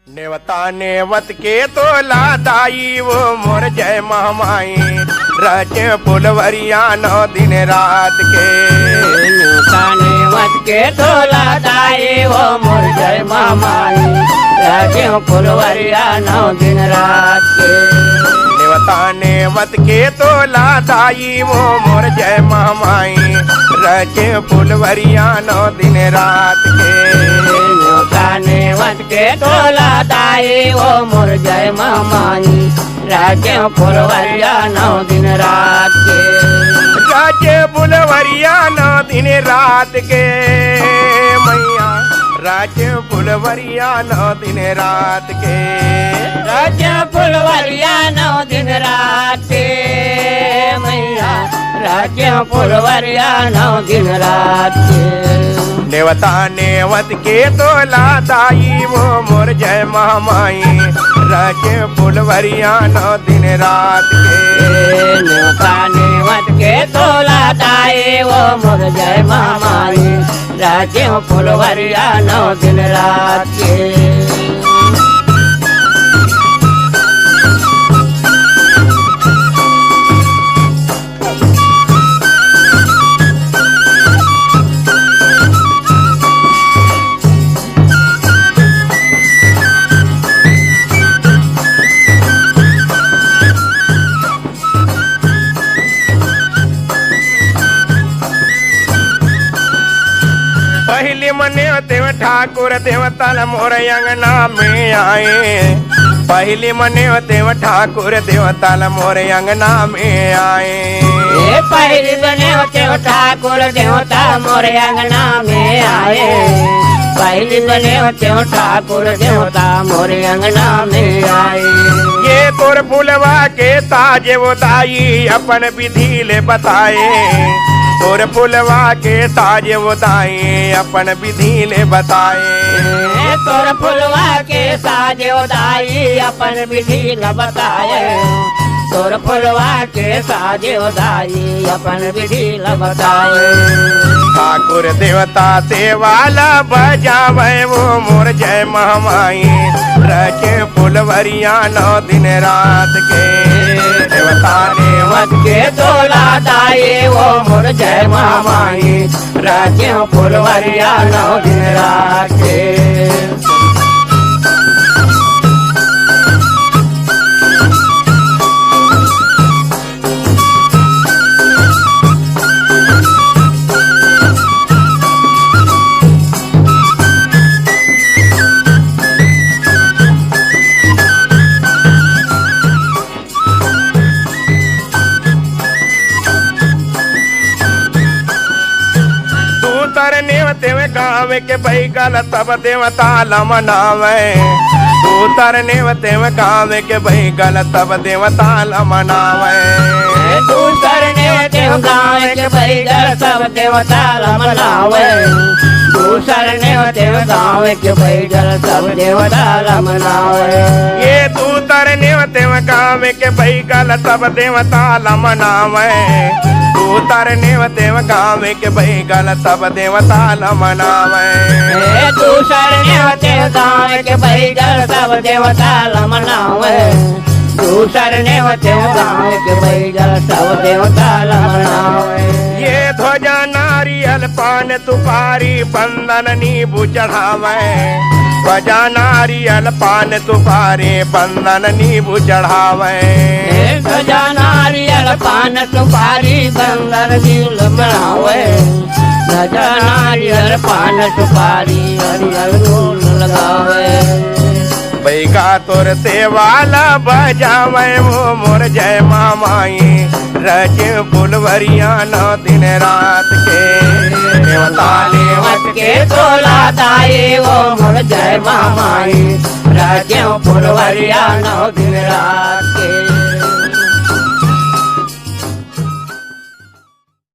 नेवता नेवत के तो लादाई वो मोर जय महामाई रचे फुलवरिया 9 दिन रात के। नेवता नेवत के तो लादाई वो मोर जय महामाई रचे फुलवरिया 9 दिन रात के। नेवता नेवत के तो लादाई वो मोर जय महामाई रचे फुलवरिया 9 दिन रात के। नेवता नेवत के तो लादाई वो मोर जय महामाई रचे फुलवरिया 9 दिन रात के। रचे फुलवरिया 9 दिन रात के मैया रचे फुलवरिया 9 दिन रात के। रचे फुलवरिया 9 दिन रात के मैया रचे फुलवरिया 9 दिन रात के। नेवता नेवत के तो लादाई वो मोर जय महामाई रचे फुलवरिया 9 दिन रात के। नेवता नेवत के तो लादाई वो मोर जय महामाई रचे फुलवरिया 9 दिन रात के। पहली मने देव ठाकुर देवता मोर अंगना में आए। पहली मने देव ठाकुर देवता मोर अंगना में आए। पहली बने देव ठाकुर देवता मोर अंगना में आए। पहली बने देव ठाकुर देवता मोर अंगना में आए। ये तोर फुलवा के ताजे वो दाई अपन विधि ले बताए। तोर फुलवा के ताजे वो दाई अपन विधि ले बताए। तोर फुलवा के साजे दाई अपन विधि ल बताए। तोर फुलवा के साजे दाई अपन विधि ल बताए। ठाकुर देवता सेवाला बजावे वो मोर जय महामाई रचे फुलवरिया 9 दिन रात के। देवता नेवत के तो लादाई वो मोर जय महामाई रचे फुलवरिया 9 दिन रात के। देव गाँव के बैगल तब देवता ल मनावे। तू तरने देव गाँव के बैगल तब देवता ल मनावे। तू तरने देव गाँव के बैगल तब देवता ल मनावे। तू तरने देव गाँव के बैगल तब देवता ल मनावे। ये तू तरने देव गाँव के बैगल तब देवता ल मनावे। तू तरने देव गाँव के बैगल तब देवता ल मनावे। तू तरने देव गाँव के बैगल तब देवता ल मनावे। तू तरने देव गाँव के बैगल तब देवता ल मनावे। ये ध्वजा नारियल पान तुपारी बंदन नींबू चढ़ावे। ध्वजा नारियल पान तुपारी बंदन नींबू चढ़ावे। ध्वजा नारियल पान सुपारी बंदन नींबू चढ़ावे। ध्वजा नारियल पान सुपारी हरियर फूल लगावे। बैगा तोर सेवाला बजावे वो मोर जय महामाई रचे फुलवरिया 9 दिन रात के। देवता नेवत के तो लादाई वो मोर जय महामाई रचे फुलवरिया 9 दिन रात के।